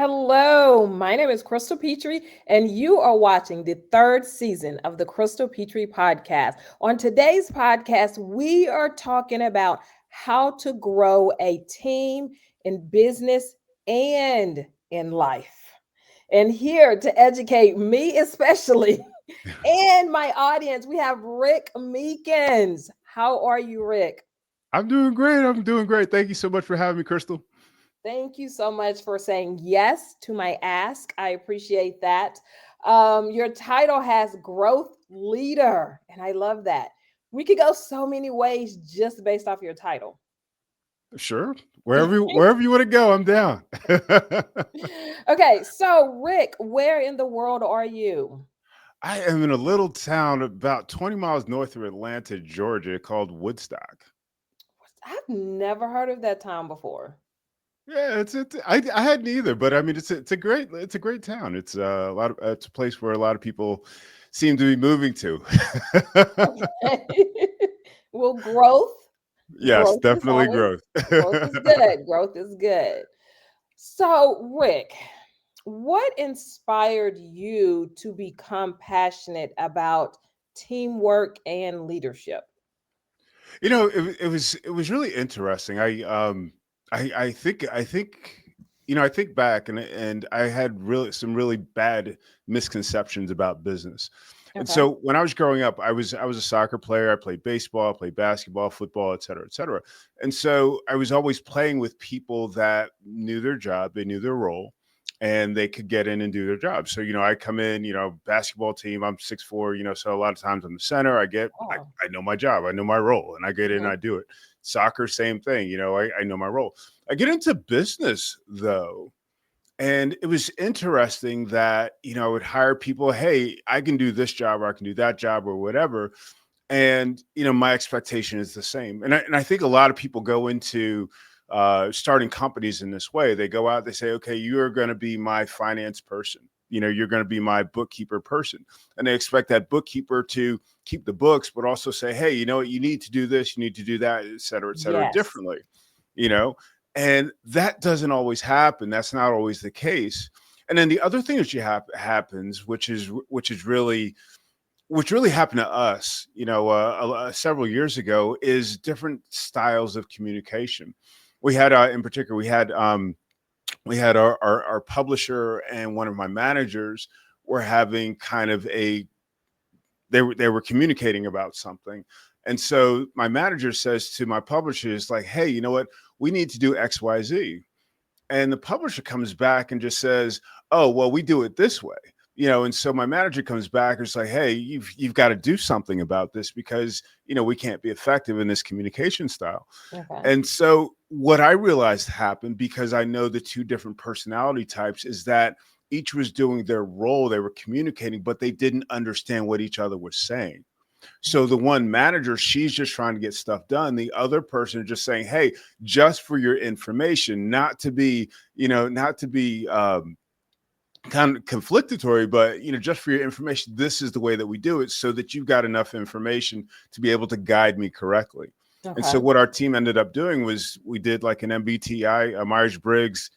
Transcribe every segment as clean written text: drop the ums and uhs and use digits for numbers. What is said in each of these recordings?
Hello, my name is Crystal Petry, and you are watching the third season of the Crystal Petry Podcast. On today's podcast, we are talking about how to grow a team in business and in life. And here to educate me, especially, and my audience, we have Rick Meekins. How are you, Rick? I'm doing great. I'm doing great. Thank you so much for having me, Crystal. Thank you so much for saying yes to my ask. I appreciate that. Your title has growth leader, and I love that. We could go so many ways just based off your title. Sure. Wherever you want to go, I'm down. Okay, so Rick, where in the world are you? I am in a little town about 20 miles north of Atlanta, Georgia, called Woodstock. I've never heard of that town before. Yeah, I hadn't either, but I mean it's a great town. It's it's a place where a lot of people seem to be moving to. Well, Yes, growth is definitely always growth. growth is good. Growth is good. So, Rick, what inspired you to become passionate about teamwork and leadership? It was really interesting. I think back and I had really bad misconceptions about business. And Okay. so when I was growing up, I was a soccer player. I played baseball, I played basketball, football, et cetera, et cetera. And so I was always playing with people that knew their job, they knew their role, and they could get in and do their job. So, I come in, basketball team, I'm 6'4", so a lot of times I'm the center. Oh. I know my job, I know my role, and I get in and Mhm. I do it. Soccer, same thing, I know my role. I get into business though, and it was interesting that, I would hire people, hey, I can do this job or I can do that job or whatever. And, my expectation is the same. And I think a lot of people go into starting companies in this way. They go out, they say, okay, you are going to be my finance person. You're going to be my bookkeeper person. And they expect that bookkeeper to keep the books, but also say, hey, you know what, you need to do this, you need to do that, et cetera, Yes. differently, you know? And that doesn't always happen. That's not always the case. And then the other thing that happens, which really happened to us, several years ago, is different styles of communication. We had, in particular, we had our publisher and one of my managers were having kind of they were communicating about something. And so my manager says to my publisher, is like, hey, you know what? We need to do XYZ. And the publisher comes back and just says, oh, well, we do it this way. And so my manager comes back and is like, hey, you've got to do something about this because, we can't be effective in this communication style. Okay. And so what I realized happened, because I know the two different personality types, is that each was doing their role. They were communicating, but they didn't understand what each other was saying. So the one manager, she's just trying to get stuff done. The other person is just saying, hey, just for your information, not to be, kind of conflictory, but, just for your information, this is the way that we do it, so that you've got enough information to be able to guide me correctly. And so Okay. what our team ended up doing was we did like an MBTI, a Myers-Briggs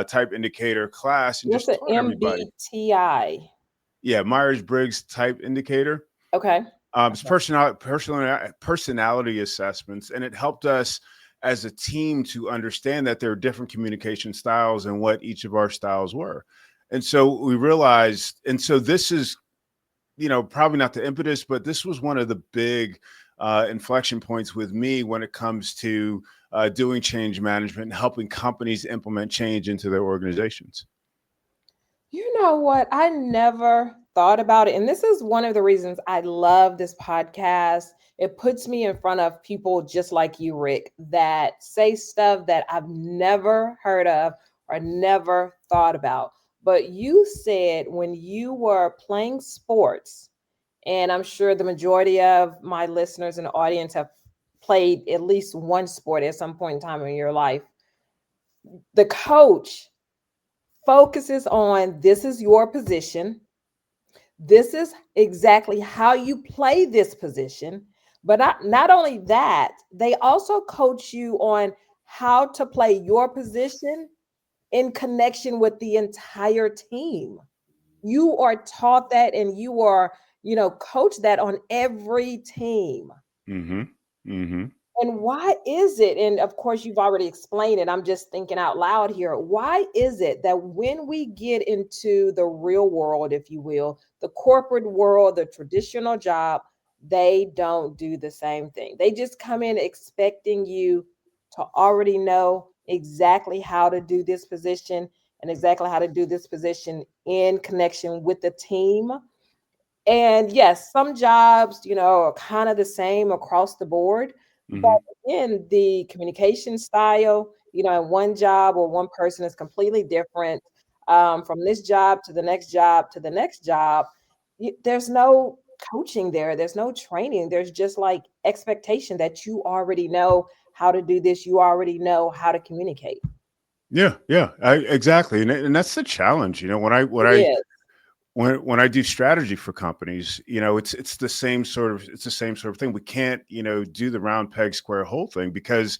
type indicator class, and What's just an taught everybody. MBTI? Yeah, Myers-Briggs type indicator. Okay. It's Okay. personality assessments, and it helped us as a team to understand that there are different communication styles and what each of our styles were. And so we realized, and so this is, probably not the impetus, but this was one of the big inflection points with me when it comes to doing change management and helping companies implement change into their organizations. You know what? I never thought about it. And this is one of the reasons I love this podcast. It puts me in front of people just like you, Rick, that say stuff that I've never heard of or never thought about. But you said when you were playing sports, and I'm sure the majority of my listeners and audience have played at least one sport at some point in time in your life, the coach focuses on this is your position. This is exactly how you play this position. But not only that, they also coach you on how to play your position in connection with the entire team. You are taught that and you are, coach that on every team. Mm-hmm. Mm-hmm. And why is it? And of course, you've already explained it. I'm just thinking out loud here. Why is it that when we get into the real world, if you will, the corporate world, the traditional job, they don't do the same thing? They just come in expecting you to already know exactly how to do this position and exactly how to do this position in connection with the team. And yes, some jobs, are kind of the same across the board. But Mm-hmm. again, the communication style, in one job or one person is completely different from this job to the next job to the next job. There's no coaching there, there's no training. There's just like expectation that you already know how to do this, you already know how to communicate. Yeah, yeah, exactly, and that's the challenge. It is. When I do strategy for companies, it's the same sort of thing. We can't, do the round peg square hole thing because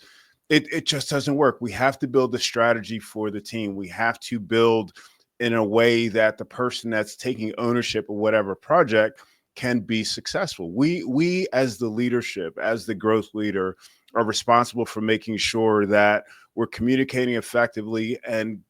it just doesn't work. We have to build the strategy for the team. We have to build in a way that the person that's taking ownership of whatever project can be successful. We as the leadership, as the growth leader, are responsible for making sure that we're communicating effectively and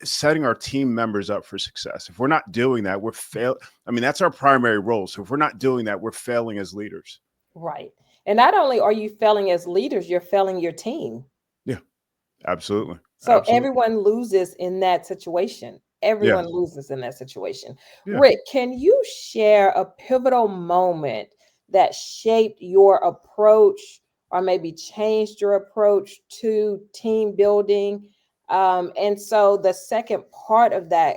setting our team members up for success. If we're not doing that, we're fail. I mean, that's our primary role. So if we're not doing that, we're failing as leaders. Right. And not only are you failing as leaders, you're failing your team. Yeah, absolutely, So absolutely. everyone loses in that situation. Yeah, Everyone loses in that situation. yeah. Rick, can you share a pivotal moment that shaped your approach or maybe changed your approach to team building? And so the second part of that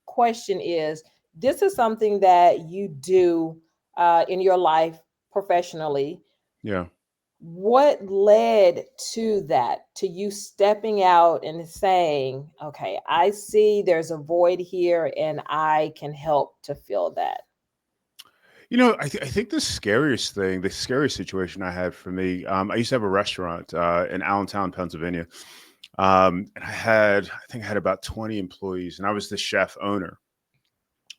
question is, this is something that you do in your life professionally. Yeah. What led to that, to you stepping out and saying, okay, I see there's a void here and I can help to fill that? I think the scariest situation I had for me, I used to have a restaurant in Allentown, Pennsylvania. And I had about 20 employees, and I was the chef owner.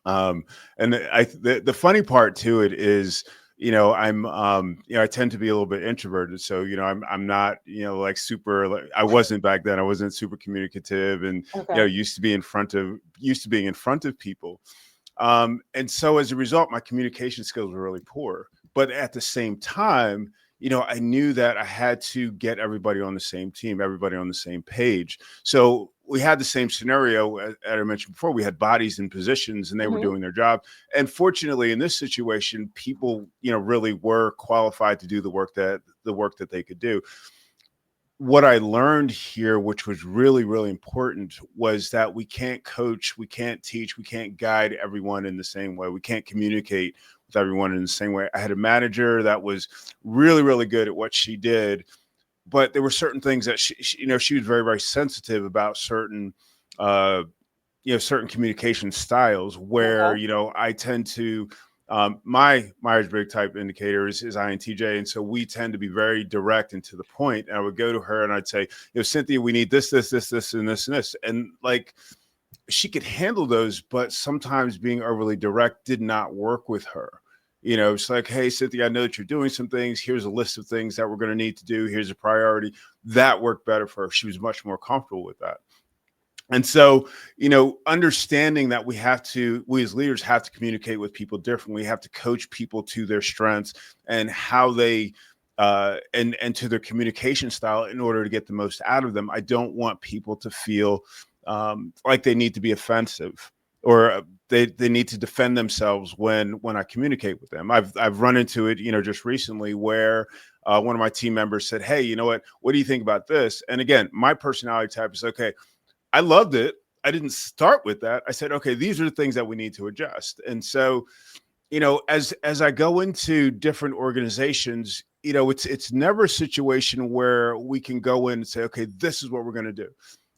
Um, and the funny part to it is, I tend to be a little bit introverted. So, I'm not, like super, like, I wasn't back then. I wasn't super communicative and, Okay. used to being in front of people. And so as a result, my communication skills were really poor. But at the same time, I knew that I had to get everybody on the same team, everybody on the same page. So we had the same scenario as I mentioned before. We had bodies in positions and they were Hmm. doing their job. And fortunately, in this situation, people, really were qualified to do the work that they could do. What I learned here, which was really, really important, was that we can't coach, we can't teach, we can't guide everyone in the same way. We can't communicate with everyone in the same way. I had a manager that was really, really good at what she did, but there were certain things that she was very, very sensitive about uh, certain communication styles where, Okay. I tend to, my Myers-Briggs type indicator is INTJ. And so we tend to be very direct and to the point. And I would go to her and I'd say, Cynthia, we need this, and this, and this. And like, she could handle those, but sometimes being overly direct did not work with her. It's like, hey, Cynthia, I know that you're doing some things. Here's a list of things that we're going to need to do. Here's a priority. That worked better for her. She was much more comfortable with that. And so, understanding that we as leaders have to communicate with people differently. We have to coach people to their strengths and how they, and to their communication style in order to get the most out of them. I don't want people to feel like they need to be offensive or they need to defend themselves when I communicate with them. I've run into it, just recently where one of my team members said, "Hey, you know what do you think about this?" And again, my personality type is okay. I loved it. I didn't start with that. I said, okay, these are the things that we need to adjust. And so, as I go into different organizations, it's never a situation where we can go in and say, okay, this is what we're going to do.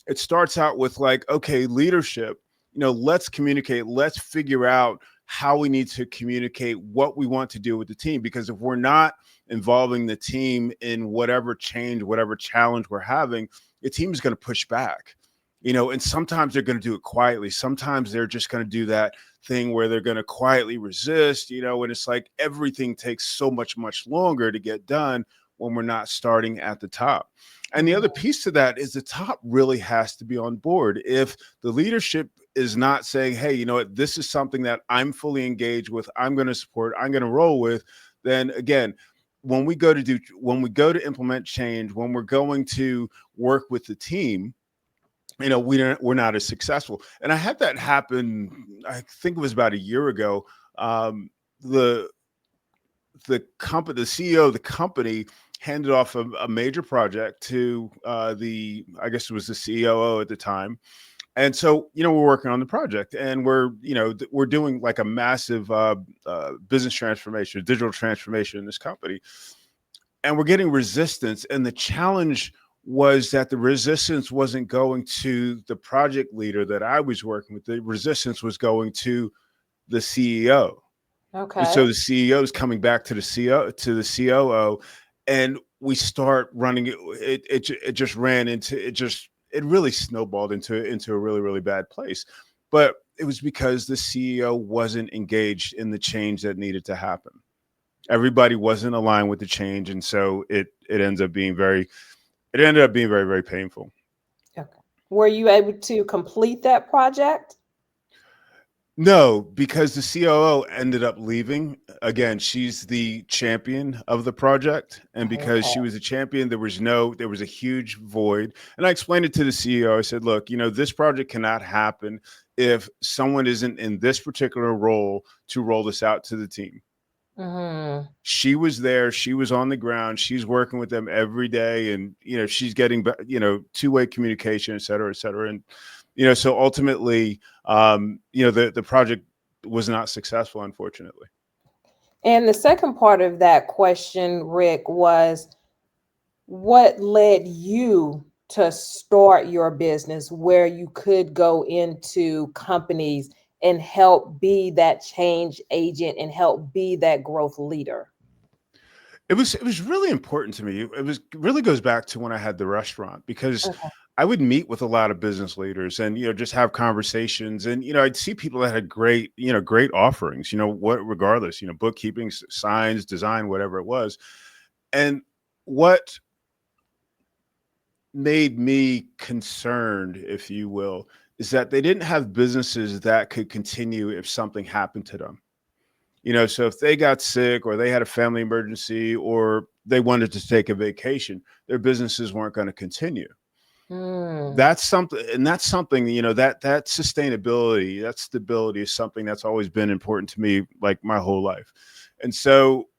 It starts out with like, okay, leadership, let's communicate, let's figure out how we need to communicate what we want to do with the team. Because if we're not involving the team in whatever change, whatever challenge we're having, the team is going to push back. And sometimes they're going to do it quietly. Sometimes they're just going to do that thing where they're going to quietly resist, and it's like everything takes so much longer to get done when we're not starting at the top. And the other Mhm. piece to that is the top really has to be on board. If the leadership is not saying, hey, you know what, this is something that I'm fully engaged with, I'm going to support, I'm going to roll with, then again, when we go to implement change, when we're going to work with the team, we're not as successful. And I had that happen, I think it was about a year ago. The the CEO of the company handed off a major project to the I guess it was the COO at the time. And so, we're working on the project, and we're doing like a massive business transformation, digital transformation in this company, and we're getting resistance. And the challenge was that the resistance wasn't going to the project leader that I was working with. The resistance was going to the CEO. And so Okay. the CEO is coming back to the CEO to the COO, and we start running it. It just ran into it. It really snowballed into a really bad place. But it was because the CEO wasn't engaged in the change that needed to happen. Everybody wasn't aligned with the change, and so it ended up being very painful. Okay. Were you able to complete that project? No, because the COO ended up leaving. Again, she's the champion of the project. And because Okay. she was a champion, there was a huge void. And I explained it to the CEO. I said, look, this project cannot happen if someone isn't in this particular role to roll this out to the team. Hmm. She was there, she was on the ground, she's working with them every day, and she's getting two-way communication, et cetera, et cetera. And so ultimately, the project was not successful, unfortunately. And the second part of that question, Rick, was what led you to start your business where you could go into companies and help be that change agent and help be that growth leader? It was really important to me. It really goes back to when I had the restaurant, because Okay. I would meet with a lot of business leaders and just have conversations, and I'd see people that had great offerings, what regardless, bookkeeping, signs, design, whatever it was. And what made me concerned, if you will, is that they didn't have businesses that could continue if something happened to them. So if they got sick or they had a family emergency or they wanted to take a vacation, their businesses weren't going to continue. Mm. That's something, that sustainability, that stability is something that's always been important to me, like my whole life. And so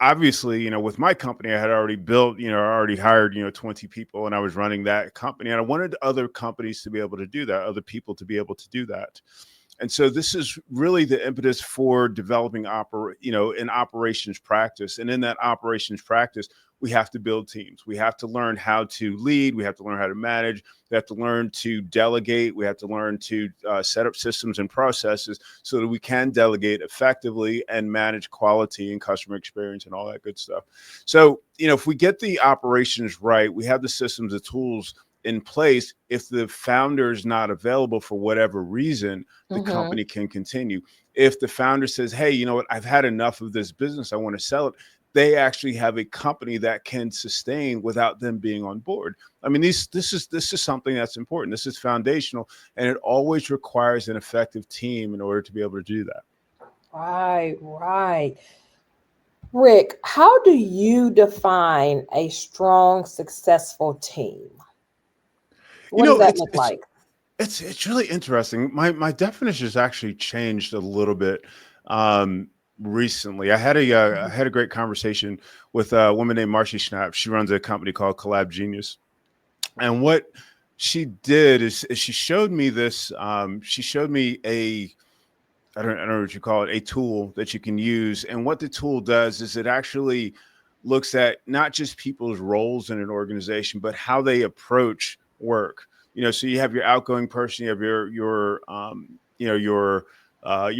obviously, with my company, I had already built, I already hired, 20 people, and I was running that company. And I wanted other companies to be able to do that, other people to be able to do that. And so this is really the impetus for developing an operations practice. And in that operations practice, we have to build teams. We have to learn how to lead. We have to learn how to manage. We have to learn to delegate. We have to learn to set up systems and processes so that we can delegate effectively and manage quality and customer experience and all that good stuff. So, if we get the operations right, we have the systems, the tools in place. If the founder is not available for whatever reason, the Hmm. company can continue. If the founder says, hey, you know what, I've had enough of this business, I want to sell it, they actually have a company that can sustain without them being on board. I mean, this is something that's important. This is foundational, and it always requires an effective team in order to be able to do that. Right, right. Rick, how do you define a strong, successful team? You What does know, that it's look it's like? it's really interesting. My definition has actually changed a little bit um, recently. I Mhm. had a great conversation with a woman named Marcy Schnapp. She runs a company called Collab Genius, and what she did is she showed me this. She showed me I don't know what you call it, a tool that you can use. And what the tool does is it actually looks at not just people's roles in an organization, but how they approach work. So you have your outgoing person, you have your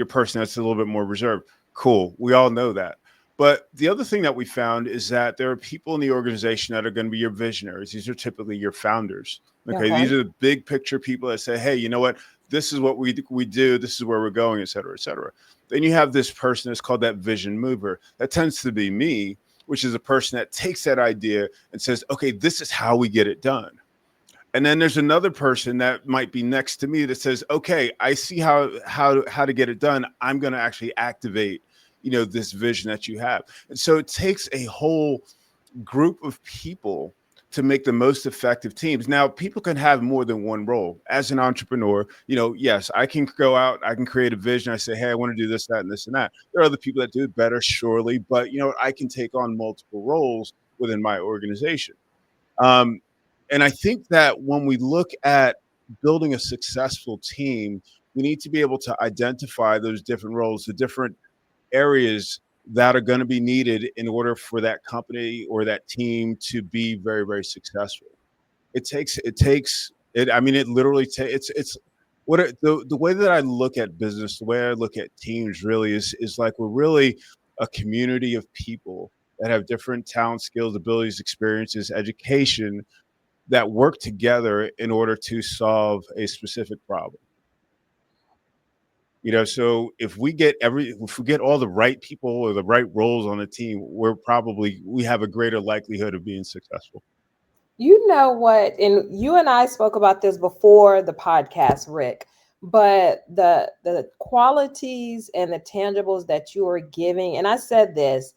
person that's a little bit more reserved. Cool. We all know that. But the other thing that we found is that there are people in the organization that are going to be your visionaries. These are typically your founders. Okay, Okay. these are the big picture people that say, "Hey, you know what? This is what we do. This is where we're going, et cetera, et cetera." Then you have this person that's called that vision mover. That tends to be me, which is a person that takes that idea and says, "Okay, this is how we get it done." And then there's another person that might be next to me that says, "Okay, I see how to get it done. I'm going to actually activate, this vision that you have." And so it takes a whole group of people to make the most effective teams. Now, people can have more than one role. As an entrepreneur, yes, I can go out, I can create a vision. I say, "Hey, I want to do this, that, and this and that." There are other people that do it better, surely, but I can take on multiple roles within my organization. Um, and I think that when we look at building a successful team, we need to be able to identify those different roles, the different areas that are going to be needed in order for that company or that team to be very, very successful. It takes it. I mean, it literally takes it's what the way that I look at business, the way I look at teams really is like we're really a community of people that have different talents, skills, abilities, experiences, education that work together in order to solve a specific problem. So if we get all the right people or the right roles on the team, we have a greater likelihood of being successful. You know what? And you and I spoke about this before the podcast, Rick. But the qualities and the tangibles that you are giving, and I said this,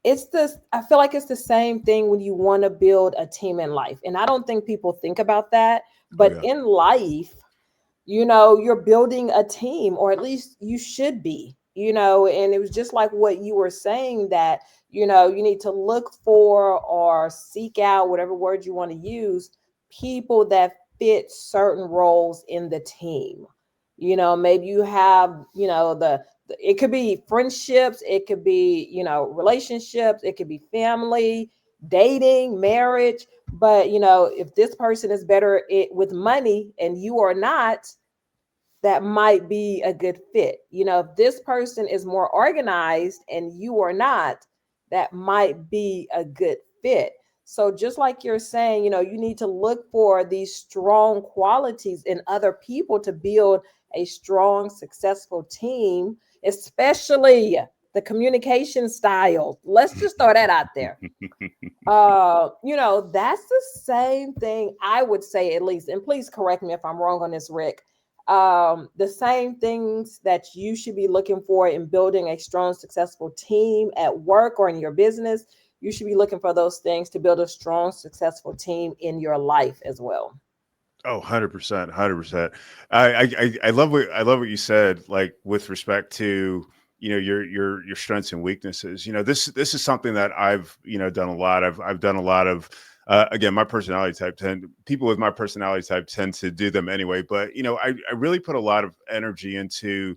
it's this, I feel like it's the same thing when you want to build a team in life. And I don't think people think about that. Oh But yeah. in life, you're building a team, or at least you should be, and it was just like what you were saying, that you need to look for or seek out, whatever word you want to use, people that fit certain roles in the team. Maybe you have, it could be friendships, it could be, relationships, it could be family, dating, marriage. But if this person is better with money and you are not, that might be a good fit. If this person is more organized and you are not, that might be a good fit. So just like you're saying, you need to look for these strong qualities in other people to build a strong, successful team, especially the communication style. Let's just throw that out there. That's the same thing I would say, at least, and please correct me if I'm wrong on this, Rick. The same things that you should be looking for in building a strong, successful team at work or in your business, you should be looking for those things to build a strong, successful team in your life as well. Oh, 100%, 100%. I love what you said, like with respect to your strengths and weaknesses. This is something that I've done a lot. I've done a lot of again, my personality type tend people with my personality type tend to do them anyway. But I really put a lot of energy into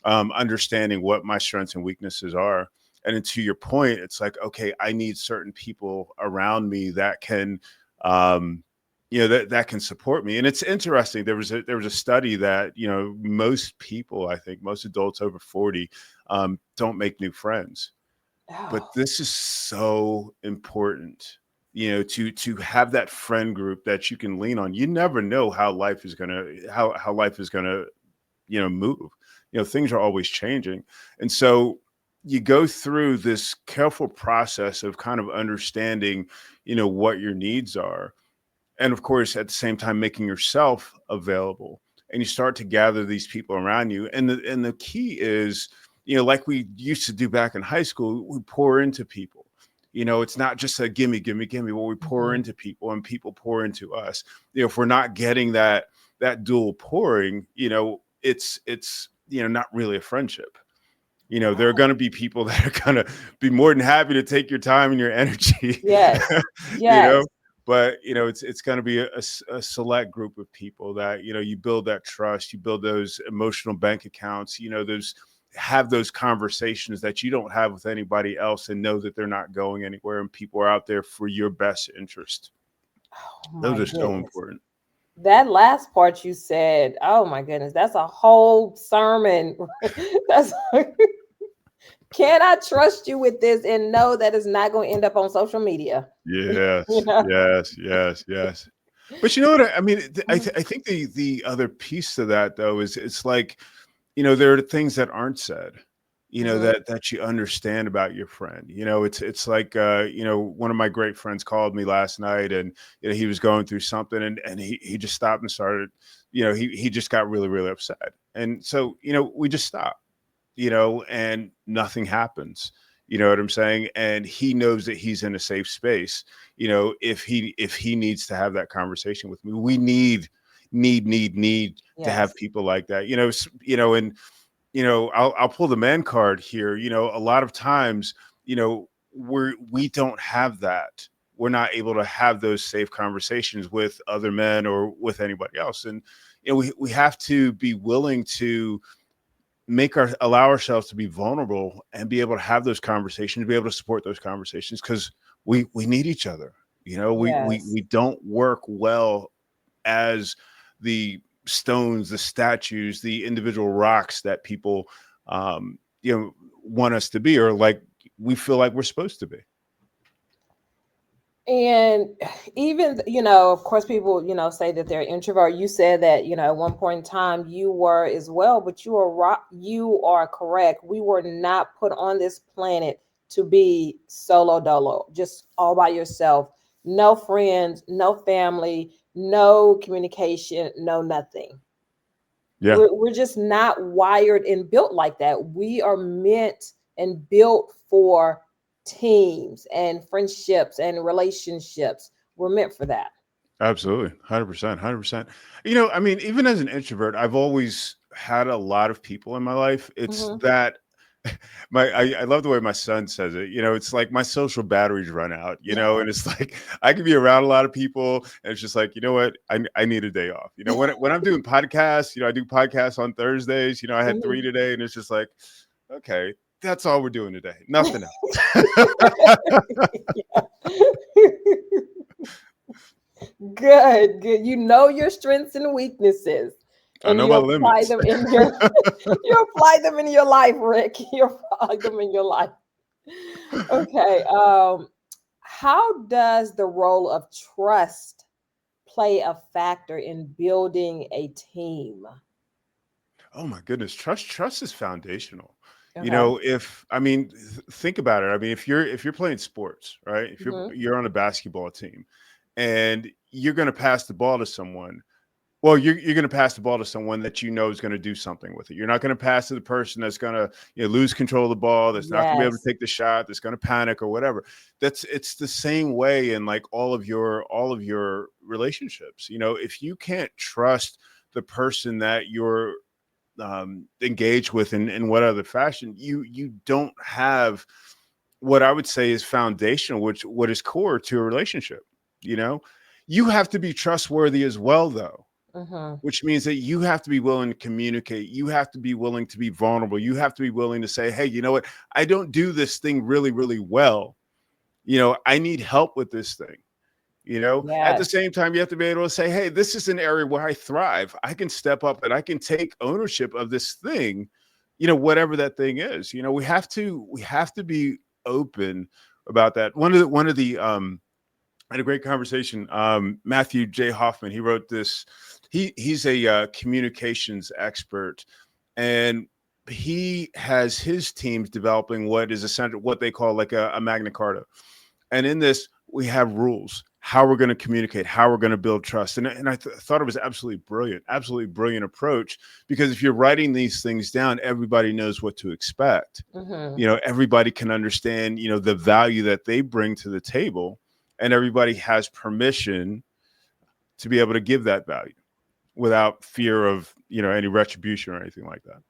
understanding what my strengths and weaknesses are. And then to your point, it's like, okay, I need certain people around me that can that can support me. And it's interesting, there was a study that most people, I think most adults over 40 don't make new friends. But Oh, this is so important, to have that friend group that you can lean on. You never know how life is gonna move. Things are always changing. And so you go through this careful process of kind of understanding what your needs are, and of course at the same time making yourself available, and you start to gather these people around you. And the key is, like we used to do back in high school, we pour into people. It's not just a gimme, gimme, gimme, but we pour mhm. into people and people pour into us. If we're not getting that dual pouring, it's not really a friendship. There are Wow. going to be people that are going to be more than happy to take your time and your energy, Yes. you Yes. know, but it's going to be a select group of people that you build that trust, you build those emotional bank accounts, those have those conversations that you don't have with anybody else, and know that they're not going anywhere, and people are out there for your best interest. Oh Those my are so goodness. important. That last part you said, oh my goodness, that's a whole sermon. That's Can I trust you with this and know that it's not going to end up on social media? You Yes, know? yes, yes, yes. But you know what? I mean, Mhm. I think the other piece to that though is it's like, there are things that aren't said, Mhm. that you understand about your friend. It's like, one of my great friends called me last night, and he was going through something, and he just stopped and started, he just got really, really upset. And so, we just stopped, and nothing happens. You know what I'm saying? And he knows that he's in a safe space. If he needs to have that conversation with me, we need to have Yes. people like that. And I'll pull the man card here. A lot of times, we don't have that. We're not able to have those safe conversations with other men or with anybody else. And we have to be willing to allow ourselves to be vulnerable and be able to have those conversations, be able to support those conversations, because we need each other. Yes. We don't work well as the stones, the statues, the individual rocks that people want us to be, or like we feel like we're supposed to be. And even, of course, people, say that they're introvert. You said that, at one point in time you were as well, but you are correct. We were not put on this planet to be solo dolo, just all by yourself. No friends, no family, no communication, no nothing. Yeah, We're just not wired and built like that. We are meant and built for teams and friendships and relationships. We're meant for that. absolutely. 100%. 100%. I mean, even as an introvert, I've always had a lot of people in my life. It's Hmm. that I love the way my son says it. It's like my social batteries run out, and it's like I can be around a lot of people, and it's just like, you know what, I need a day off. When I'm doing podcasts, I do podcasts on Thursdays. I had three Mhm. today, and it's just like, okay, that's all we're doing today, nothing else. Good, good. You know your strengths and weaknesses, I and know you my apply limits. them in your you apply them in your life, Rick. You apply them in your life. Okay. How does the role of trust play a factor in building a team? Oh my goodness, trust is foundational. Okay. If I mean, think about it. I mean, if you're playing sports, right? If you're Hmm. you're on a basketball team, and you're going to pass the ball to someone, well, you're going to pass the ball to someone that you know is going to do something with it. You're not going to pass to the person that's going to lose control of the ball, that's not going to be able to Yes. take the shot, that's going to panic or whatever. It's the same way in like all of your relationships. If you can't trust the person that you're engaged with in what other fashion, you don't have what I would say is foundational, which what is core to a relationship. You know, you have to be trustworthy as well, though, Hmm. which means that you have to be willing to communicate. You have to be willing to be vulnerable. You have to be willing to say, hey, you know what? I don't do this thing really, really well. I need help with this thing. At the Yes. same time, you have to be able to say, hey, this is an area where I thrive. I can step up and I can take ownership of this thing, whatever that thing is. We have to be open about that. One of the I had a great conversation. Matthew J. Hoffman, he wrote this. He's a communications expert, and he has his teams developing what is essential, what they call like a Magna Carta. And in this, we have rules, how we're going to communicate, how we're going to build trust. And I thought it was absolutely brilliant approach, because if you're writing these things down, everybody knows what to expect. Hmm. Everybody can understand, the value that they bring to the table, and everybody has permission to be able to give that value without fear of, any retribution or anything like that.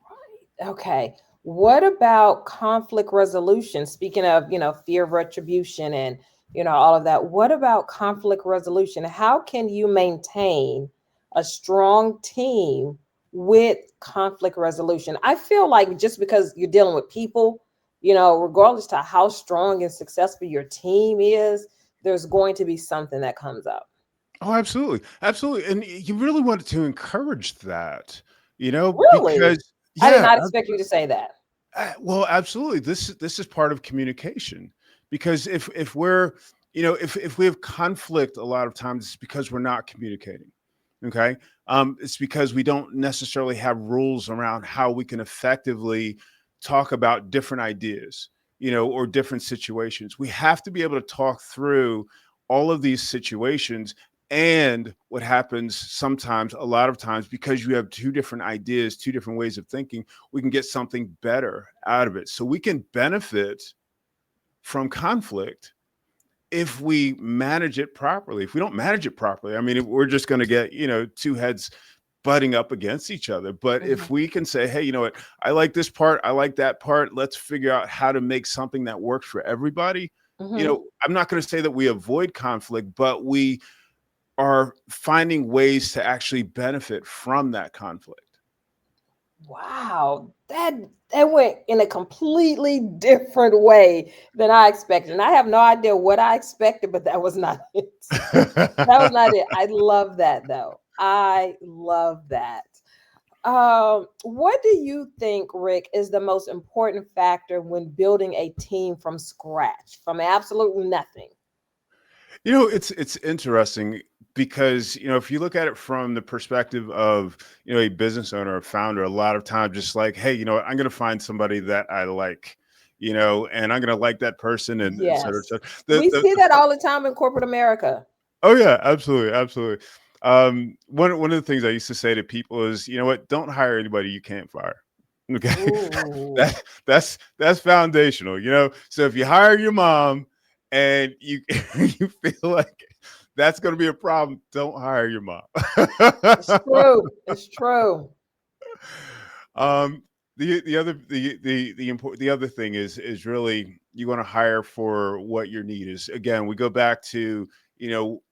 Okay. What about conflict resolution? Speaking of, fear of retribution and, all of that. What about conflict resolution? How can you maintain a strong team with conflict resolution? I feel like just because you're dealing with people, regardless to how strong and successful your team is, there's going to be something that comes up. Oh, absolutely. Absolutely. And you really wanted to encourage that, Really? because I did yeah, not expect you to say that. Well, absolutely. This is part of communication, because if we're, if we have conflict, a lot of times it's because we're not communicating. Okay, it's because we don't necessarily have rules around how we can effectively talk about different ideas, or different situations. We have to be able to talk through all of these situations. And what happens sometimes, a lot of times, because you have two different ideas, two different ways of thinking, we can get something better out of it. So we can benefit from conflict if we manage it properly. If we don't manage it properly, I mean, we're just going to get, two heads butting up against each other. But if Mhm. we can say, hey, you know what, I like this part, I like that part, let's figure out how to make something that works for everybody. Mhm. I'm not going to say that we avoid conflict, but we are finding ways to actually benefit from that conflict. Wow, that went in a completely different way than I expected. And I have no idea what I expected, but that was not it. That was not it. I love that though. I love that. What do you think, Rick, is the most important factor when building a team from scratch, from absolutely nothing? It's interesting because, if you look at it from the perspective of, a business owner or founder, a lot of times just like, hey, you know what, I'm going to find somebody that I like, and I'm going to like that person, and et cetera, et Yes. cetera. We see that all the time in corporate America. Oh yeah, absolutely, absolutely. One of the things I used to say to people is, you know what, don't hire anybody you can't fire. Okay, Ooh. that's foundational. So if you hire your mom and you you feel like that's going to be a problem, don't hire your mom. It's true. It's true. um, the other thing is really, you want to hire for what your need is. Again, we go back to, you know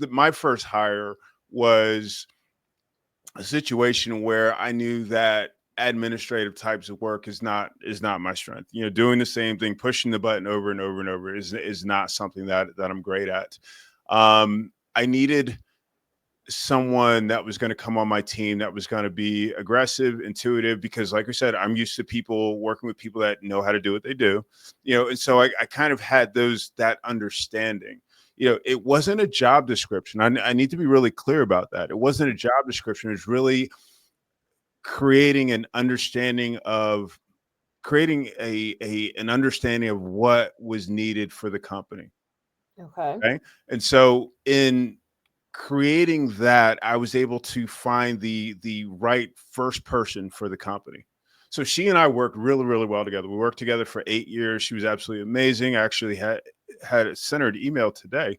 my first hire was a situation where I knew that administrative types of work is not my strength. Doing the same thing, pushing the button over and over and over is not something that I'm great at. I needed someone that was going to come on my team that was going to be aggressive, intuitive, because like I said, I'm used to people working with people that know how to do what they do, and so I kind of had that understanding. It wasn't a job description. I need to be really clear about that. It wasn't a job description. It's really creating an understanding of creating an understanding of what was needed for the company. Okay. Okay. And so in creating that, I was able to find the right first person for the company. So she and I worked really, really well together. We worked together for 8 years. She was absolutely amazing. I actually sent her an email today,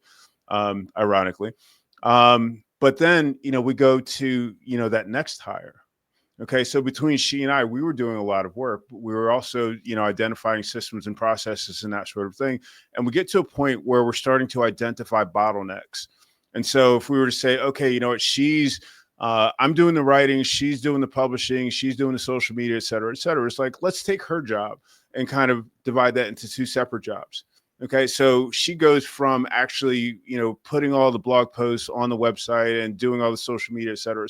ironically. But then, we go to, that next hire. Okay, so between she and I, we were doing a lot of work, but we were also, identifying systems and processes and that sort of thing. And we get to a point where we're starting to identify bottlenecks. And so if we were to say, okay, you know what, I'm doing the writing, she's doing the publishing, she's doing the social media, et cetera, et cetera. It's like, let's take her job and kind of divide that into two separate jobs. Okay, so she goes from actually, putting all the blog posts on the website and doing all the social media, et cetera,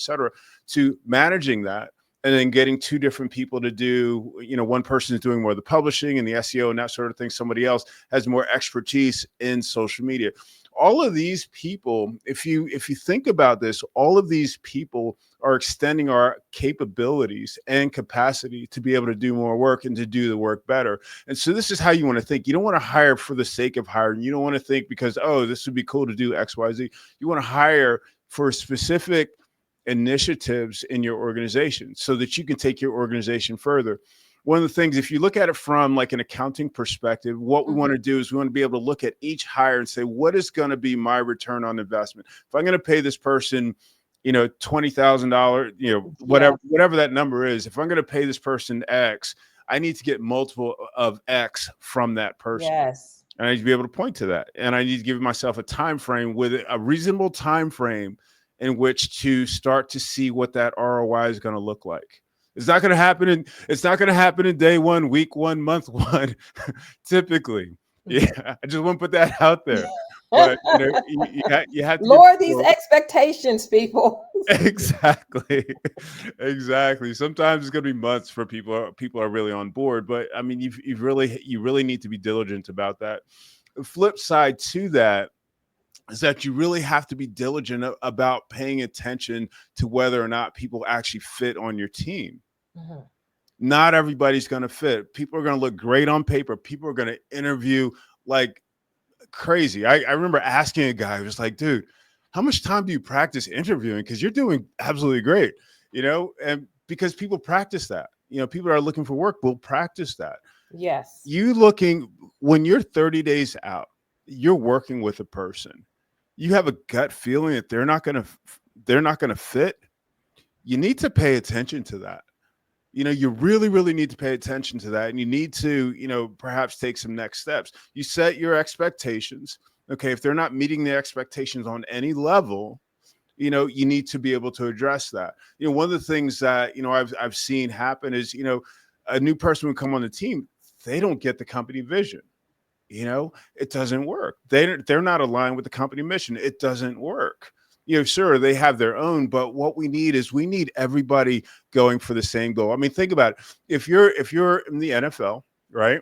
to managing that, and then getting two different people to do, one person is doing more of the publishing and the SEO and that sort of thing. Somebody else has more expertise in social media. All of these people, if you think about this, all of these people are extending our capabilities and capacity to be able to do more work and to do the work better. And so this is how you want to think. You don't want to hire for the sake of hiring. You don't want to think because, oh, this would be cool to do X, Y, Z. You want to hire for specific initiatives in your organization so that you can take your organization further. One of the things, if you look at it from like an accounting perspective, what we want to do is we want to be able to look at each hire and say, what is going to be my return on investment? If I'm going to pay this person, $20,000, Yeah. whatever that number is, if I'm going to pay this person X, I need to get multiple of X from that person. Yes. And I need to be able to point to that. And I need to give myself a time frame, with a reasonable time frame in which to start to see what that ROI is going to look like. It's not going to happen in day one, week one, month one, typically. Yeah. I just want to put that out there. but you have to give Lower these people expectations, people. exactly, exactly. Sometimes it's going to be months for people are really on board, but I mean, you really need to be diligent about that. The flip side to that is that you really have to be diligent about paying attention to whether or not people actually fit on your team. Mhm. Not everybody's going to fit. People are going to look great on paper. People are going to interview like crazy. I remember asking a guy, who was like, dude, how much time do you practice interviewing? Because you're doing absolutely great, and because people practice that. People that are looking for work will practice that. Yes. You looking when you're 30 days out, you're working with a person. You have a gut feeling that they're not gonna fit. You need to pay attention to that. You really, really need to pay attention to that. And you need to, perhaps take some next steps. You set your expectations. Okay. If they're not meeting the expectations on any level, you need to be able to address that. One of the things that, I've seen happen is, a new person would come on the team, they don't get the company vision. It doesn't work. They're not aligned with the company mission. It doesn't work. Sure, they have their own, but what we need everybody going for the same goal. I mean, think about it. If you're in the NFL, right?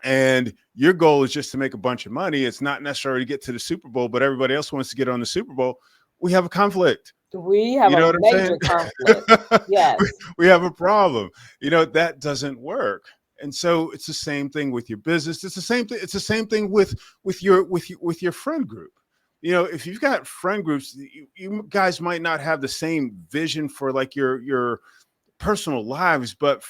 And your goal is just to make a bunch of money, it's not necessarily to get to the Super Bowl, but everybody else wants to get on the Super Bowl. We have a conflict. We have You know a what I'm saying? major conflict. Yes. we have a problem. That doesn't work. And so it's the same thing with your business. It's the same thing. It's the same thing with your friend group. If you've got friend groups, you guys might not have the same vision for like your personal lives, but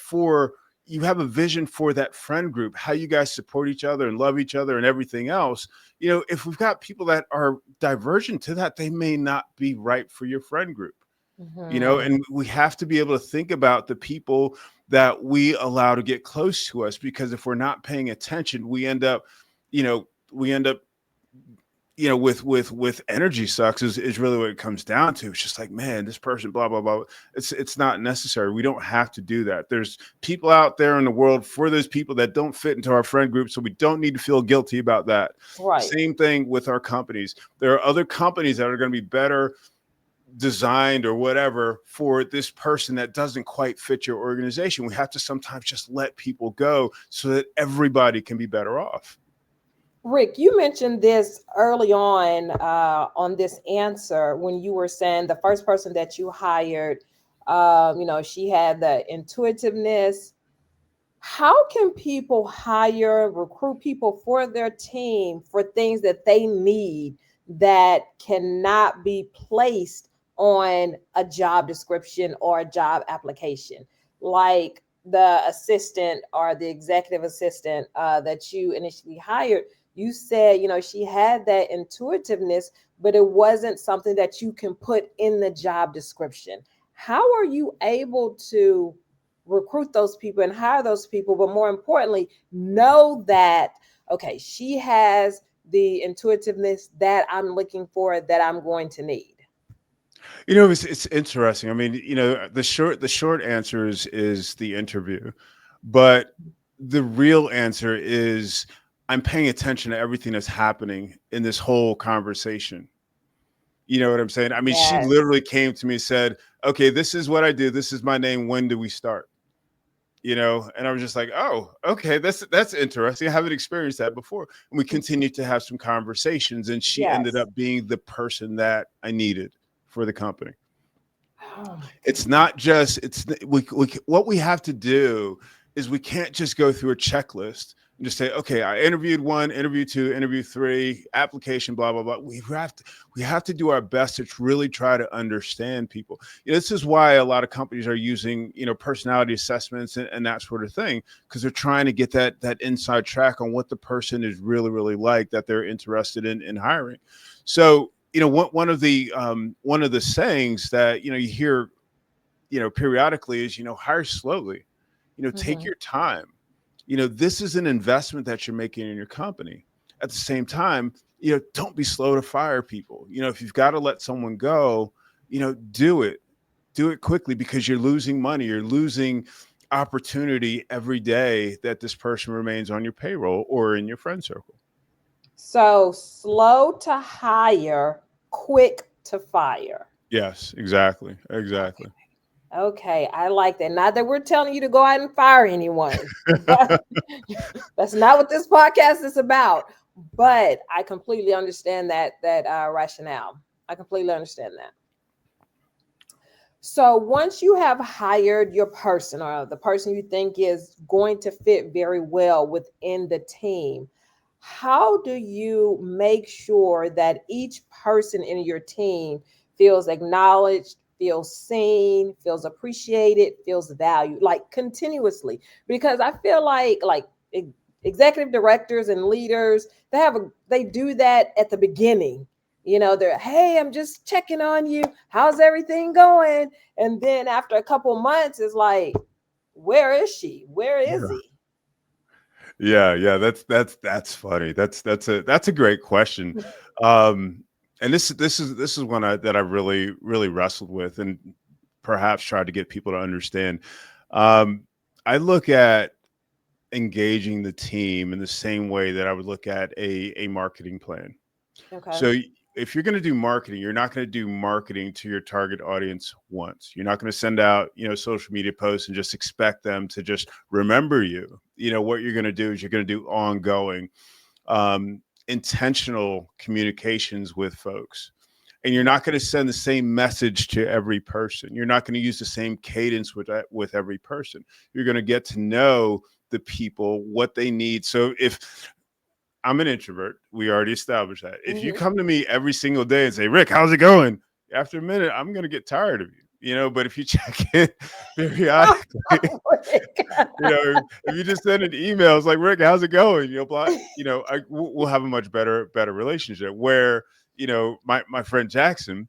you have a vision for that friend group, how you guys support each other and love each other and everything else. If we've got people that are divergent to that, they may not be right for your friend group. Mhm. And we have to be able to think about the people that we allow to get close to us, because if we're not paying attention, we end up with energy sucks is really what it comes down to. It's just like, man, this person, blah, blah, blah. It's not necessary. We don't have to do that. There's people out there in the world for those people that don't fit into our friend group. So we don't need to feel guilty about that. Right. Same thing with our companies. There are other companies that are going to be better designed or whatever for this person that doesn't quite fit your organization. We have to sometimes just let people go so that everybody can be better off. Rick, you mentioned this early on this answer when you were saying the first person that you hired, she had the intuitiveness. How can people recruit people for their team for things that they need that cannot be placed on a job description or a job application? Like the assistant or the executive assistant that you initially hired, you said, she had that intuitiveness, but it wasn't something that you can put in the job description. How are you able to recruit those people and hire those people, but more importantly, know that, okay, she has the intuitiveness that I'm looking for, that I'm going to need? It's interesting. I mean, the short answer is the interview, but the real answer is I'm paying attention to everything that's happening in this whole conversation. You know what I'm saying? I mean, she Yes. literally came to me and said, "Okay, this is what I do. This is my name. When do we start?" And I was just like, "Oh, okay, that's interesting. I haven't experienced that before." And we continued to have some conversations, and she ended Yes. up being the person that I needed for the company. Oh my It's goodness. not just it's we what we have to do is we can't just go through a checklist and just say, okay, I interviewed one, interview two, interview three, application, blah blah blah. We have to do our best to really try to understand people. This is why a lot of companies are using personality assessments and that sort of thing, because they're trying to get that inside track on what the person is really really like that they're interested in hiring. So one of the sayings that you hear periodically is, hire slowly, take Mhm. your time. This is an investment that you're making in your company. At the same time, don't be slow to fire people. If you've got to let someone go, do it quickly, because you're losing money. You're losing opportunity every day that this person remains on your payroll or in your friend circle. So slow to hire, quick to fire. Yes, exactly, exactly. Okay, I like that. Not that we're telling you to go out and fire anyone. That's not what this podcast is about. But I completely understand that rationale. I completely understand that. So once you have hired your person or the person you think is going to fit very well within the team, how do you make sure that each person in your team feels acknowledged, feels seen, feels appreciated, feels valued, like continuously? Because I feel like executive directors and leaders, they do that at the beginning. They're, hey, I'm just checking on you. How's everything going? And then after a couple months, it's like, where is she? Where is Yeah. he? Yeah, yeah, that's funny. That's a great question. Um, and this is one that I really wrestled with and perhaps tried to get people to understand. Um, I look at engaging the team in the same way that I would look at a marketing plan. Okay. So if you're going to do marketing, you're not going to do marketing to your target audience once. You're not going to send out, social media posts and just expect them to just remember you. What you're going to do is you're going to do ongoing, intentional communications with folks. And you're not going to send the same message to every person. You're not going to use the same cadence with every person. You're going to get to know the people, what they need. So if I'm an introvert. We already established that. If you Mm-hmm. come to me every single day and say, Rick, how's it going? After a minute, I'm going to get tired of you. But if you check in periodically, if you just send an email, it's like, Rick, how's it going? We'll have a much better relationship where, my friend Jackson,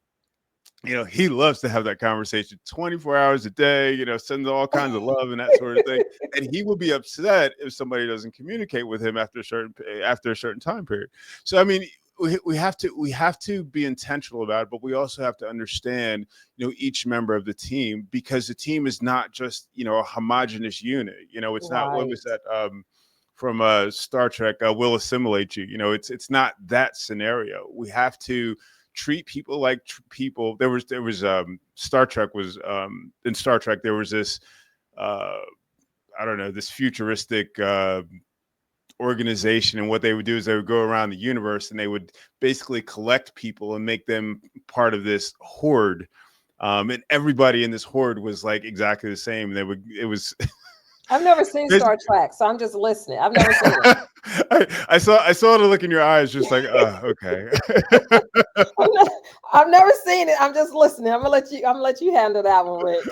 he loves to have that conversation 24 hours a day, sends all kinds of love and that sort of thing. And he will be upset if somebody doesn't communicate with him after a certain time period. So I mean, we have to be intentional about it, but we also have to understand, each member of the team, because the team is not just, a homogenous unit. It's not, what was Right. that, from Star Trek, will assimilate you. It's not that scenario. We have to treat people like people. There was Star Trek was in Star Trek there was this, uh I don't know, this futuristic organization, and what they would do is they would go around the universe and they would basically collect people and make them part of this horde. And everybody in this horde was like exactly the same. They would it was I've never seen Star Trek, so I'm just listening. I've never seen it. I saw the look in your eyes, just like, okay. I'm not, I've never seen it. I'm just listening. I'm gonna let you handle that one, Rick.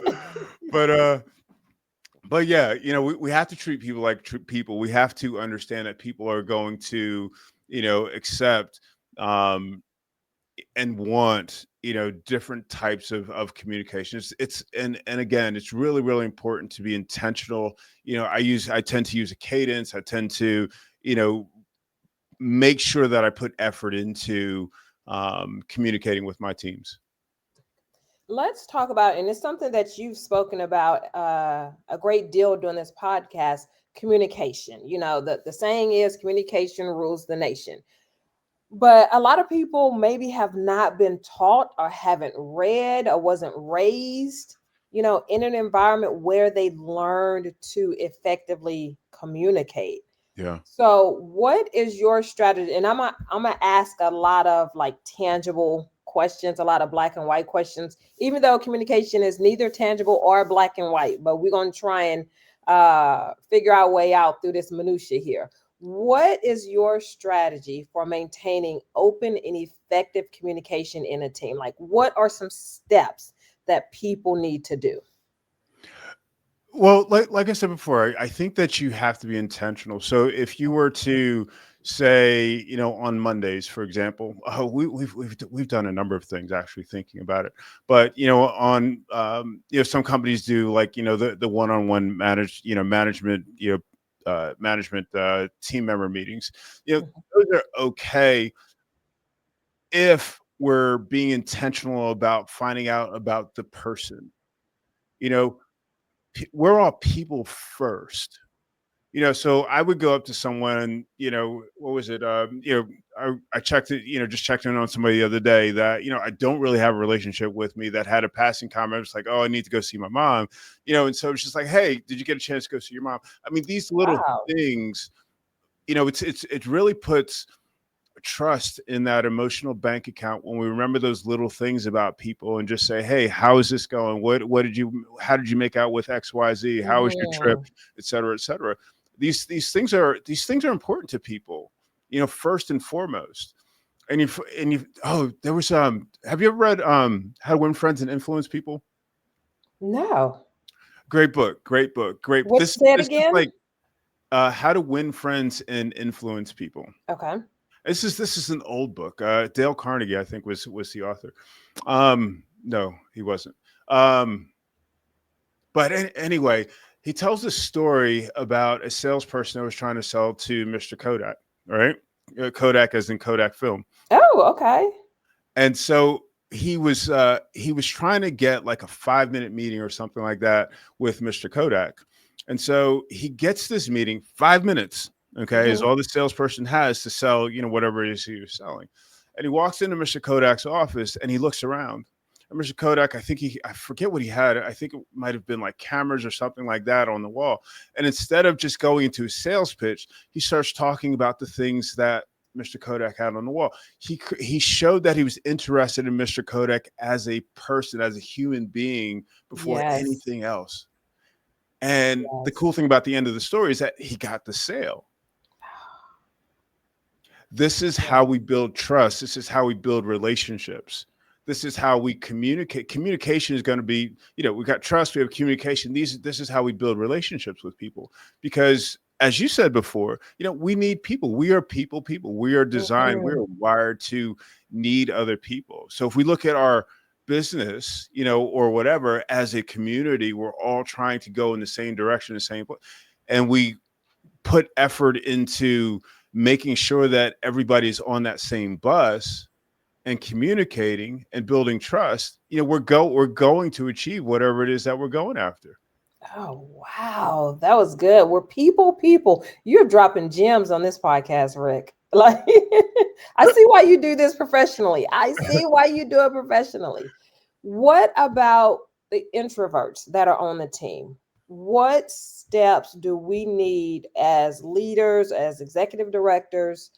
But yeah, we have to treat people like people. We have to understand that people are going to, accept, um and want, different types of communications. And again, it's really important to be intentional. I tend to use a cadence. I tend to, you know make sure that I put effort into, communicating with my teams. Let's talk about, and it's something that you've spoken about a great deal during this podcast, communication. The saying is communication rules the nation. But a lot of people maybe have not been taught or haven't read or wasn't raised, in an environment where they learned to effectively communicate. Yeah. So, what is your strategy? And I'm gonna ask a lot of like tangible questions, a lot of black and white questions, even though communication is neither tangible or black and white. But we're gonna try and figure our way out through this minutia here. What is your strategy for maintaining open and effective communication in a team? Like, what are some steps that people need to do? Well, like I said before, I think that you have to be intentional. So if you were to say, on Mondays, for example, we've done a number of things, actually, thinking about it. But on, some companies do, like, the one-on-one management, management, team member meetings. Those are okay if we're being intentional about finding out about the person. You know, we're all people first. So I would go up to someone, what was it? I checked it, just checked in on somebody the other day that, I don't really have a relationship with me, that had a passing comment. It's like, oh, I need to go see my mom, and so it's just like, hey, did you get a chance to go see your mom? I mean, these little Wow. things, it really puts trust in that emotional bank account when we remember those little things about people and just say, hey, how is this going? How did you make out with XYZ? How was your trip? Mhm. Et cetera, et cetera. These things are important to people, first and foremost. There was have you ever read How to Win Friends and Influence People? No. Great book, great book, great. What, This say it this is again? like How to Win Friends and Influence People. Okay. This is an old book. Dale Carnegie, I think, was the author. No, he wasn't. Um, anyway, he tells a story about a salesperson that was trying to sell to Mr. Kodak. Right, Kodak as in Kodak film, Oh, okay. and so he was trying to get like a 5-minute meeting or something like that with Mr. Kodak. And so he gets this meeting, 5 minutes, okay, is Hmm. all the salesperson has to sell, whatever it is he was selling. And he walks into Mr. Kodak's office and he looks around. And Mr. Kodak, I forget what he had. I think it might have been like cameras or something like that on the wall. And instead of just going into a sales pitch, he starts talking about the things that Mr. Kodak had on the wall. He showed that he was interested in Mr. Kodak as a person, as a human being, before Yes. anything else. And the Yes. cool thing about the end of the story is that he got the sale. This is how Yeah. we build trust. This is how we build relationships. This is how we communicate. Communication is going to be, we got trust, we have communication. This is how we build relationships with people. Because as you said before, we need people. We are people. We are designed, we are Mhm. wired to need other people. So if we look at our business, or whatever, as a community, we're all trying to go in the same direction, the same place. And we put effort into making sure that everybody's on that same bus and communicating and building trust, we're going to achieve whatever it is that we're going after. Oh, wow. That was good. We're people. You're dropping gems on this podcast, Rick. Like, I see why you do this professionally. I see why you do it professionally. What about the introverts that are on the team? What steps do we need as leaders, as executive directors,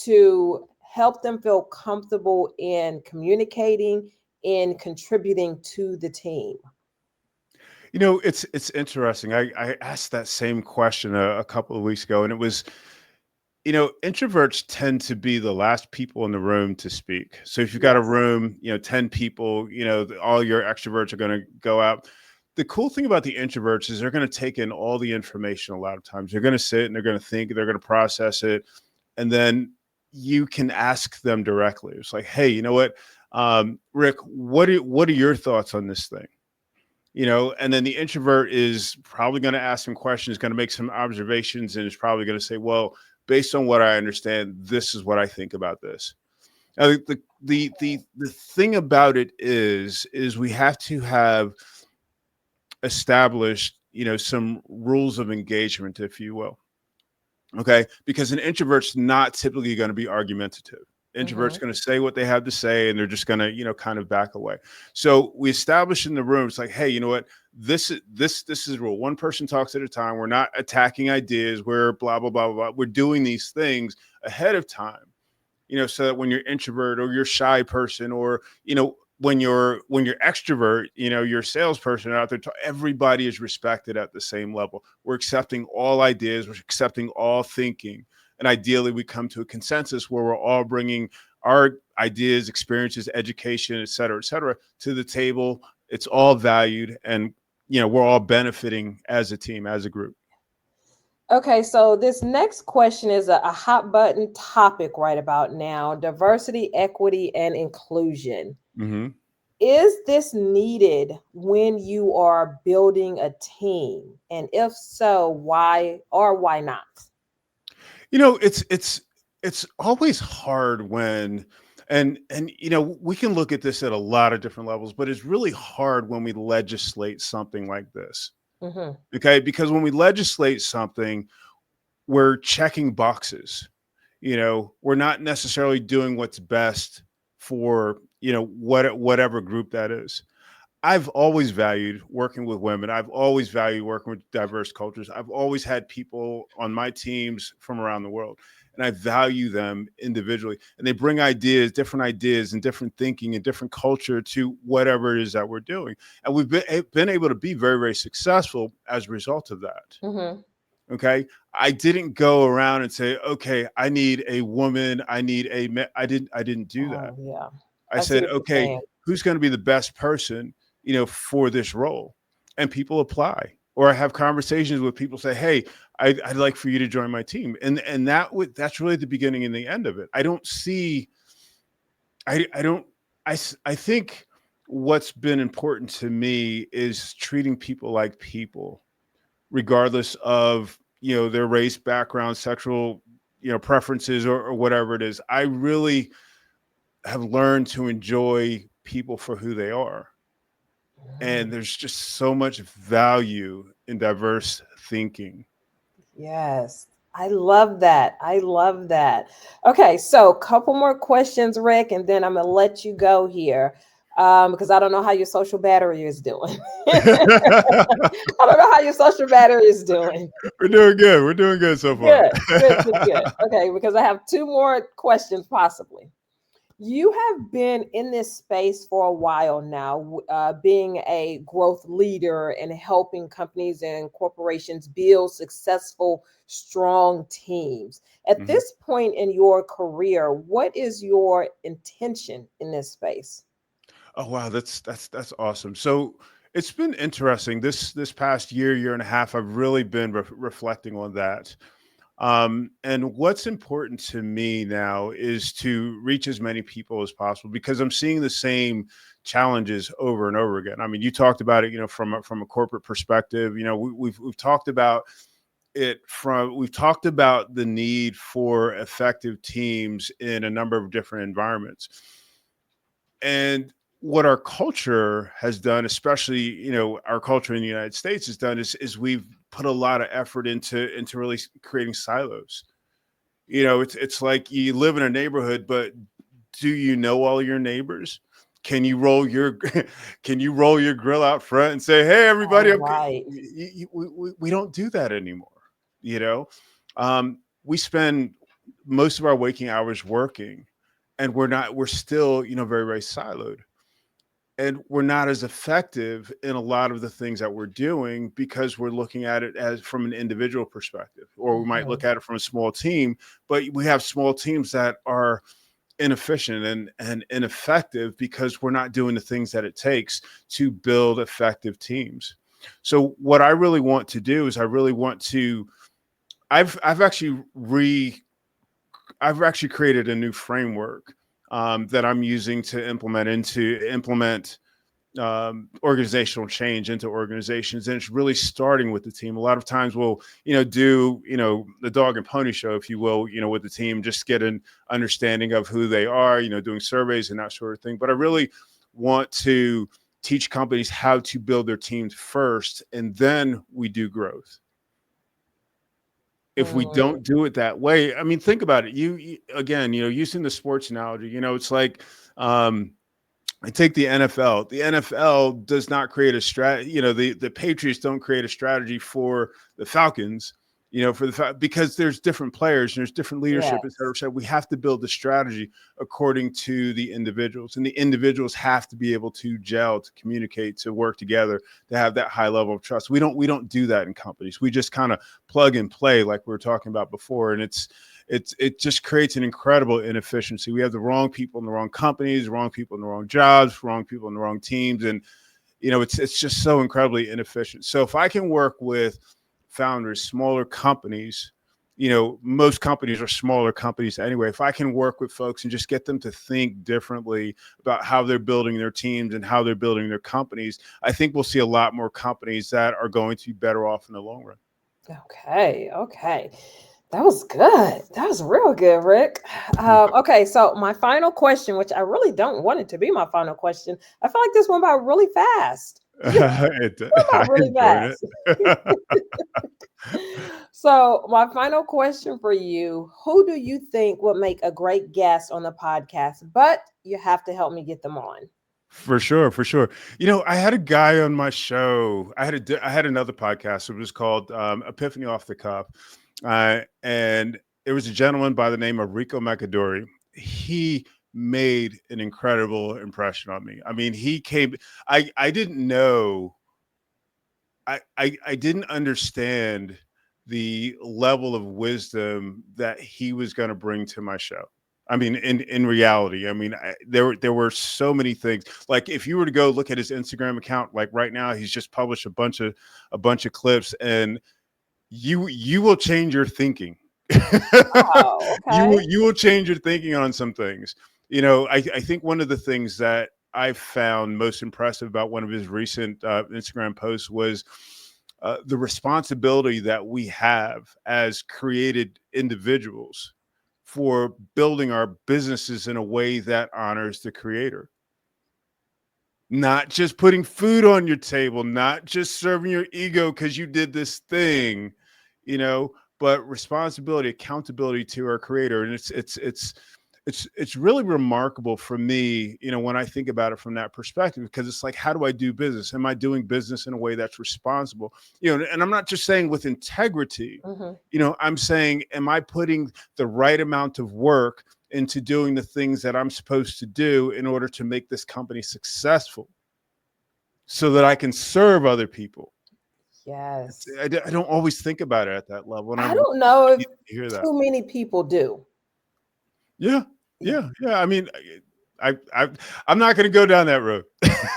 to help them feel comfortable in communicating and contributing to the team? It's interesting. I asked that same question a couple of weeks ago, and it was, introverts tend to be the last people in the room to speak. So if you've got a Yes. room, 10 people, all your extroverts are going to go out. The cool thing about the introverts is they're going to take in all the information a lot of times. They're going to sit and they're going to think, they're going to process it. And then you can ask them directly. It's like, hey, you know what? Rick, what are your thoughts on this thing? And then the introvert is probably going to ask some questions, going to make some observations, and is probably going to say, well, based on what I understand, this is what I think about this. Now, the thing about it is we have to have established, some rules of engagement, if you will. Okay. Because an introvert's not typically going to be argumentative. Introverts Hmm. going to say what they have to say, and they're just going to, kind of back away. So we establish in the room, it's like, hey, you know what? This is rule. One person talks at a time. We're not attacking ideas. We're blah, blah, blah, blah, blah. We're doing these things ahead of time, so that when you're introvert or you're shy person, or, when you're extrovert, you're a salesperson out there, everybody is respected at the same level. We're accepting all ideas, we're accepting all thinking, and ideally we come to a consensus where we're all bringing our ideas, experiences, education, et cetera, to the table. It's all valued, and we're all benefiting as a team, as a group. Okay, so this next question is a hot button topic right about now: diversity, equity, and inclusion. Hmm. Is this needed when you are building a team? And if so, why or why not? It's always hard when, and we can look at this at a lot of different levels, but it's really hard when we legislate something like this. Hmm. Okay, because when we legislate something, we're checking boxes. We're not necessarily doing what's best for, whatever group that is. I've always valued working with women. I've always valued working with diverse cultures. I've always had people on my teams from around the world, and I value them individually. And they bring different ideas and different thinking and different culture to whatever it is that we're doing. And we've been able to be very, very successful as a result of that. Mm-hmm. Okay. I didn't go around and say, okay, I need a woman. I need I didn't do that. Oh, yeah. I I see said, what you're okay, saying. who's going to be the best person, for this role? And people apply. Or I have conversations with people say, hey, I'd like for you to join my team. And that's really the beginning and the end of it. I don't see, I think what's been important to me is treating people like people, regardless of, their race, background, sexual, preferences, or whatever it is. I really have learned to enjoy people for who they are. And there's just so much value in diverse thinking. Yes. I love that. I love that. Okay, so a couple more questions, Rick, and then I'm gonna let you go here. Because I don't know how your social battery is doing. I don't know how your social battery is doing. We're doing good. We're doing good so far. Good, good, good, good. Okay, because I have two more questions possibly. You have been in this space for a while now, being a growth leader and helping companies and corporations build successful, strong teams. At Mhm. this point in your career, what is your intention in this space? Oh wow, that's awesome. So it's been interesting this past year and a half. I've really been reflecting on that. And what's important to me now is to reach as many people as possible, because I'm seeing the same challenges over and over again. I mean, you talked about it, from a corporate perspective. We've talked about we've talked about the need for effective teams in a number of different environments. And what our culture has done, especially, our culture in the United States has done, is we've put a lot of effort into really creating silos. It's like you live in a neighborhood, but do you know all your neighbors? Can you roll your can you roll your grill out front and say, hey everybody, All okay? right. We don't do that anymore. you know we spend most of our waking hours working, and we're still, very, very siloed, and we're not as effective in a lot of the things that we're doing, because we're looking at it as from an individual perspective, or we might look Mhm. at it from a small team. But we have small teams that are inefficient and ineffective, because we're not doing the things that it takes to build effective teams. So what I really want to do is, I really want to I've actually created a new framework, that I'm using to implement organizational change into organizations. And it's really starting with the team. A lot of times we'll, do, the dog and pony show, if you will, with the team, just get an understanding of who they are, doing surveys and that sort of thing. But I really want to teach companies how to build their teams first, and then we do growth. If we Mm, don't do it that way, I mean, think about it. Again, using the sports analogy, it's like, I take the NFL. The NFL does not create a strategy. The Patriots don't create a strategy for the Falcons, because there's different players and there's different leadership, et cetera. yes. So we have to build the strategy according to the individuals, and the individuals have to be able to gel, to communicate, to work together, to have that high level of trust. We don't do that in companies. We just kind of plug and play, like we were talking about before, and it just creates an incredible inefficiency. We have the wrong people in the wrong companies, wrong people in the wrong jobs, wrong people in the wrong teams, and it's just so incredibly inefficient. So if I can work with founders, smaller companies, most companies are smaller companies anyway. If I can work with folks and just get them to think differently about how they're building their teams and how they're building their companies, I think we'll see a lot more companies that are going to be better off in the long run. Okay. Okay. That was good. That was real good, Rick. Okay, so my final question, which I really don't want it to be my final question, I feel like this went by really fast. I About really enjoyed fast. it. So, my final question for you, who do you think would make a great guest on the podcast? But you have to help me get them on. For sure, for sure. I had a guy on my show. I had another podcast. It was called Epiphany Off the Cuff, and it was a gentleman by the name of Rico Macadori. He made an incredible impression on me. I mean, he came. I didn't know. I didn't understand the level of wisdom that he was going to bring to my show. I mean, in reality, I mean, there were so many things. Like if you were to go look at his Instagram account, like right now, he's just published a bunch of clips, and you will change your thinking. Oh, okay. You will change your thinking on some things. I think one of the things that I found most impressive about one of his recent Instagram posts was the responsibility that we have as created individuals for building our businesses in a way that honors the creator. Not just putting food on your table, not just serving your ego because you did this thing, you know, but responsibility, accountability to our creator. And it's really remarkable for me, when I think about it from that perspective, because it's like, how do I do business? Am I doing business in a way that's responsible? And I'm not just saying with integrity, Hmm. I'm saying, am I putting the right amount of work into doing the things that I'm supposed to do in order to make this company successful so that I can serve other people? Yes. I don't always think about it at that level. And I I really don't know if need to hear that. too many people do. Yeah. Yeah. Yeah. I mean, I'm not going to go down that road.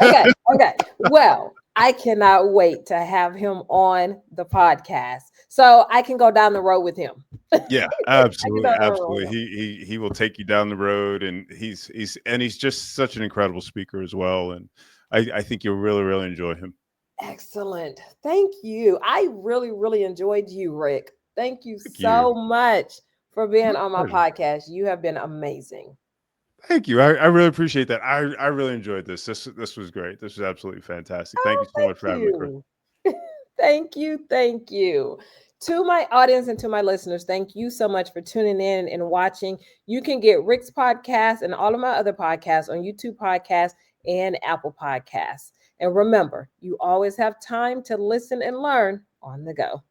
Okay. Okay. Well, I cannot wait to have him on the podcast so I can go down the road with him. I Yeah, can absolutely, go down the road with absolutely. him. He will take you down the road, and he's just such an incredible speaker as well. And I think you'll really really enjoy him. Excellent. Thank you. I really, really enjoyed you, Rick. Thank you Thank you. so much for being My on my pleasure. podcast. You have been amazing. Thank you. I really appreciate that. I really enjoyed this. This was great. This was absolutely fantastic. Thank Oh, you so thank much for having me, Chris. you. Thank you. Thank you. To my audience and to my listeners, thank you so much for tuning in and watching. You can get Rick's podcast and all of my other podcasts on YouTube Podcasts and Apple Podcasts. And remember, you always have time to listen and learn on the go.